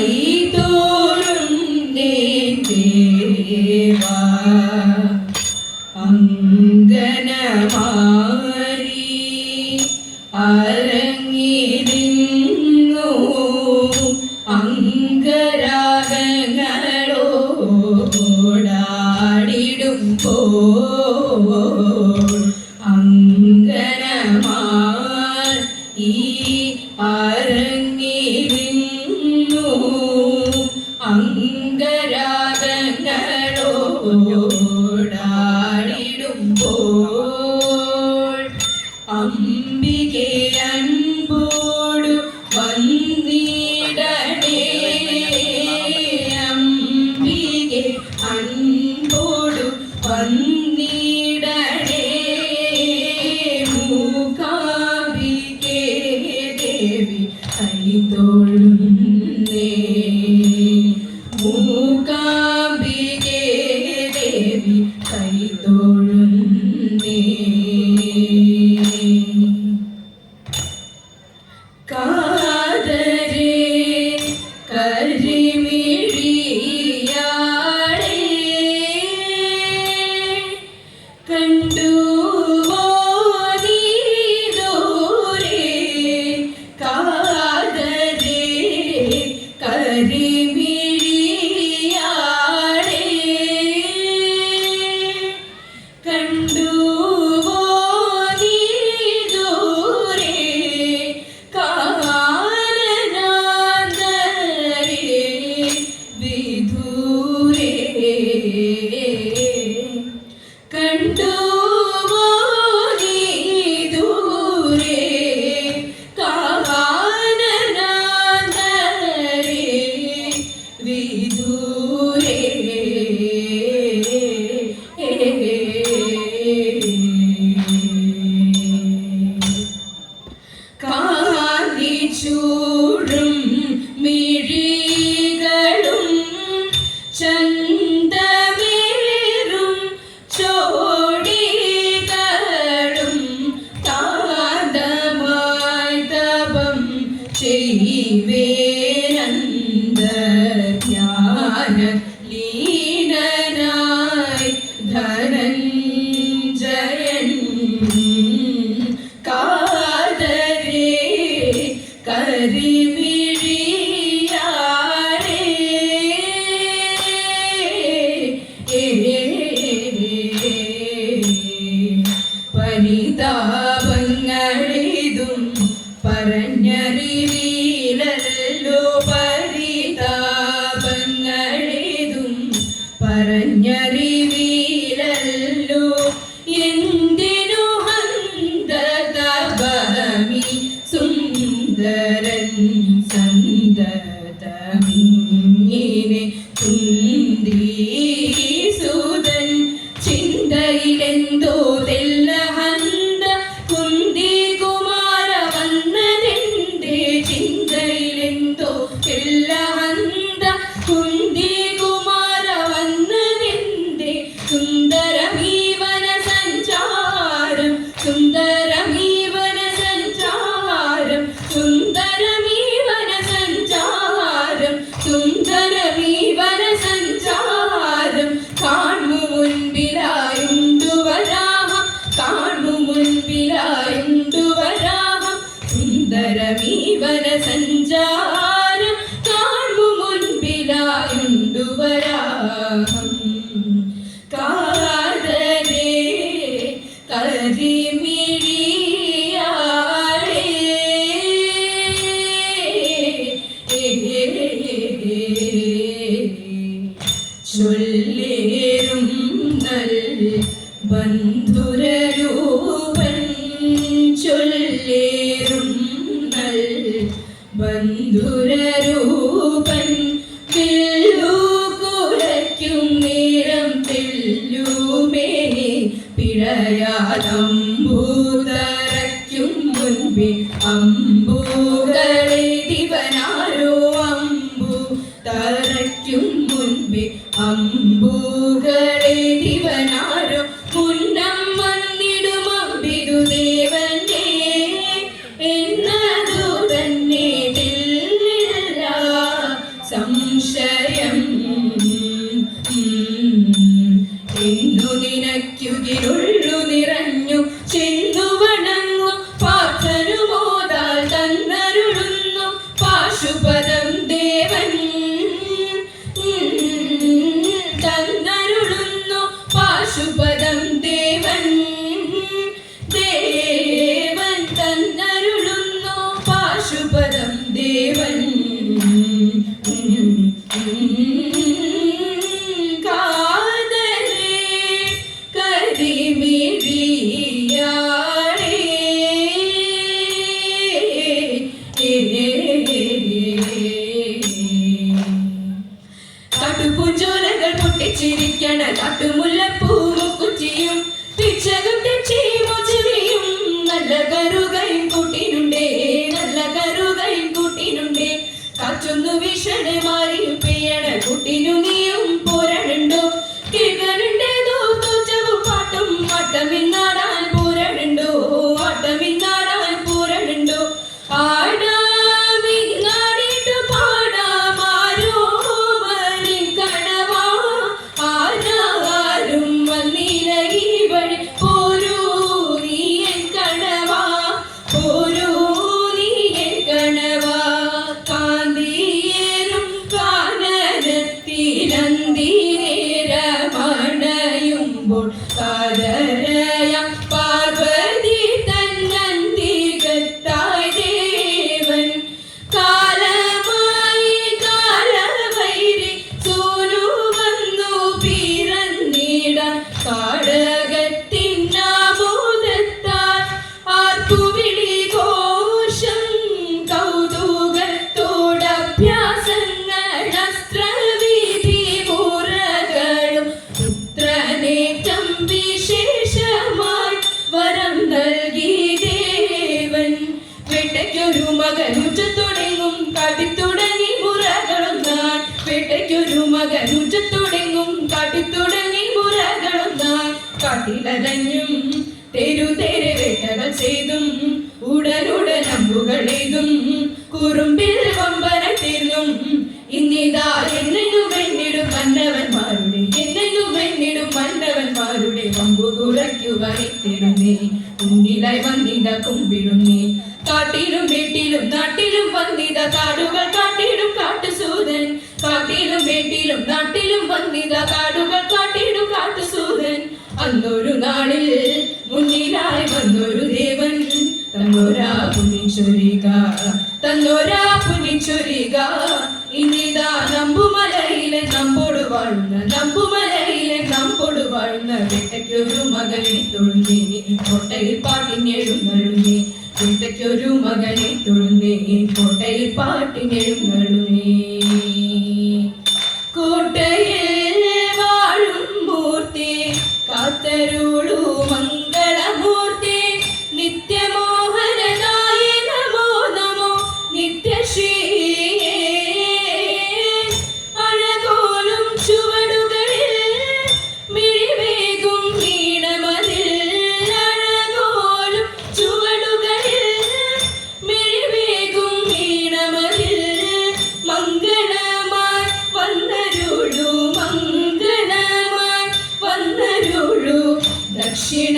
കൈതോറും ദേവാ അങ്കനമാരി അരങ്ങിരുന്നു അംഗരാഗങ്ങളോടാടിടുമ്പോൾ അങ്കനമാർ ഈ അരങ്ങിരുന്നു അംഗരാഗങ്ങളോടാടിടുമ്പോൾ അംബികെ അൻപോടു വന്നിടണേ അംബികെ അൻപോടു വന്നിടണേ മൂകാംബികെ ദേവി കൈതൊഴുന്നേ മൂകാംബികെ ദേവി കൈതൊഴുന്നേ കാതരേ കരിമിഴിയാളേ കണ്ടുവോ നീ ദൂരെ കാതരേ കരിമിഴിയാളേ കണ്ടുവോ നീ ദൂരെ വിദൂരേ കണ്ടുവോ നീ ദൂരെ കാനനാന്തരേ വിദൂരേ കാന്തി ചൂടും മിഴികളും ചന്തമേറും ചോടികളും കാന്തമായി തപം ചെയ്വേനന്ദജ്ഞാന ലീനനായി ധനഞ്ജയൻ കാതരേ കരിമിഴിയാളേ പരിതാപങ്ങളിതും പറഞ്ഞറിവിലല്ലോ പരിതാപങ്ങളിതും പറഞ്ഞറിവിലല്ലോ എന്തിനു ഹന്തതപമി സുന്ദരൻ സന്തതമിങ്ങിനെ കുന്ദീസുതൻ ചിന്തയിലെന്തോ തെല്ല ഹന്ത കുന്തികുമാര വന്നതെന്റെ ചിന്തയിലെന്തോ തെല്ല ഹന്ത കുന്തികുമാര വന്നതെന്റെ സുന്ദരമീവന സഞ്ചാരം സുന്ദരമീവന സഞ്ചാരം സുന്ദരമീവന സഞ്ചാരം സുന്ദരമീവന സഞ്ചാരം കാണു മുൻപിലായുണ്ടു വരാഹം കാണു മുൻപിലായുണ്ടു വരാഹം സുന്ദരമീവന സഞ്ചാരം കാണു മുൻപിലായുണ്ടു വരാഹം കാതരേ കരിമിഴിയാളേ ചൊല്ലേറും നൽ ബന്ധുരരൂപൻ ചൊല്ലേറും നൽ ബന്ധുരരൂപൻ വില്ലു കുലയ്ക്കും നേരം തെല്ലുമേനെ പിഴയാതമ്പൂതറയ്ക്കും മുൻപേ അമ്പുകളെ ദിവനാരോ അമ്പു തറയ്ക്കും മുൻപേ അമ്പുകളെ ദിവനാരോ മുന്നം വന്നിടും അമ്പിതുദേവന്റെ എന്നതു തന്നെ സംശയം എന്നു നിനക്കുകിരുള്ളു നിറഞ്ഞു ചെന്നു വണങ്ങു പാർത്ഥനുമോദാൽ തന്നരുളുന്നു പാശുപദം ദേവൻ തന്നരുളുന്നു പാശുപദം ദേവൻ ദേവൻ തന്നരുളുന്നു പാശുപദം ദേവൻ കാട്ടുപൂഞ്ചോലകൾ പൊട്ടിച്ചിരിക്കണ കാട്ടുമുല്ലപ്പൂമുക്കുറ്റിയും പിച്ചകം തെച്ചിയും നല്ല കറുകയും കൂട്ടിനുണ്ടേ നല്ല കറുകയും കൂട്ടിനുണ്ടേ കാറ്റൊന്നു വീശണേ മാറിയും പെയ്യണ കൂട്ടിനു നീയും പോരണുണ്ടോ കേൾക്കനുണ്ടേതോ തോറ്റവും പാട്ടും ആട്ടമിന്നാടാൻ പോരണുണ്ടോ ആട്ടമിന്നാടാൻ പോരണുണ്ടോ ആടാമിങ്ങാടിട്ടു പാടാമാരോ മണിൻ കടവാ ആരാരും വന്നില ഈ വഴി പോരൂ നീ എൻ കടവാ പോരൂ നീ എൻ കടവാ കാന്തിയേരും കാനനത്തിനന്തിരമണയുമ്പോൾ കാതരയാം പാർവതി തന്നന്തികത്തായി ദേവൻ കാലമായി കാലവൈരി സൂനു വന്നു പിറന്നിടാൻ കാടകത്തിനാമോദത്താൽ ആർത്തുവിളി ഘോഷം കൗതുകത്തോടഭ്യാസങ്ങൾ അസ്ത്രവിധി മുറകളും പുത്രനേറ്റം വിശേഷമായി വരം നൽകി ദേവൻ വേട്ടയ്ക്കൊരു മകനുറ്റത്തുടങ്ങും കാട്ടിത്തുടങ്ങി മുറകളൊന്നാൻ വേട്ടയ്ക്കൊരു മകനുറ്റത്തുടങ്ങും കാട്ടിത്തുടങ്ങി മുറകളൊന്നാൻ കാട്ടിലരഞ്ഞും തെരുതെരെ വേട്ടകൾ ചെയ്തും ഉടനുടൻ അമ്പുകൾ എയ്തും കുറുമ്പിൽ വമ്പന തീർന്നും ഇന്നിതാ എന്നു വെണ്ണിടും മന്നവന്മാരുടെ എന്നു വെണ്ണിടും മന്നവന്മാരുടെ വമ്പു കുറയ്ക്കുവരുത്തിടുന്നേ മുന്നിലായി വന്നിത കുമ്പിടുന്നേ കാട്ടിലും വീട്ടിലും നാട്ടിലും വന്നിത കാടുകൾ കാട്ടിടും കാട്ടുസൂതൻ കാട്ടിലും വീട്ടിലും നാട്ടിലും വന്നിത കാടുകൾ കാട്ടിടും കാട്ടുസൂതൻ അന്നൊരു നാളിൽ മുന്നിലായി വന്നൊരു ദേവൻ തന്നോരാ പുണ്യചൊരിക തന്നോരാ പുണ്യചൊരിക ഇനിതാ നമ്പുമലയിലെ നമ്മോട് വാഴുന്ന നമ്പുമലയിലെ നമ്മോട് വാഴുന്ന വേട്ടയ്ക്കൊരു മകനെ തൊഴുന്നേ കോട്ടയിൽ പാട്ടിനെഴുന്നള്ളുന്നേ വേട്ടയ്ക്കൊരു മകനെ തൊഴുന്നേ കോട്ടയിൽ പാട്ടിനെഴുന്നള്ളുന്നേ കോട്ടയിൽ വാഴും മൂർത്തി കാത്തരുളു മംഗളമൂർത്തി നിത്യമോഹനനായ നമോ നമോ നിത്യശ്രീ അഴകോലും ചുവടുകളിൽ മിഴിവേകും വീണമതിൽ അഴകോലും ചുവടുകളിൽ മിഴിവേകും വീണമതിൽ മംഗളമായി വന്നരുളു മംഗളമായി വന്നരുളു ദക്ഷിണ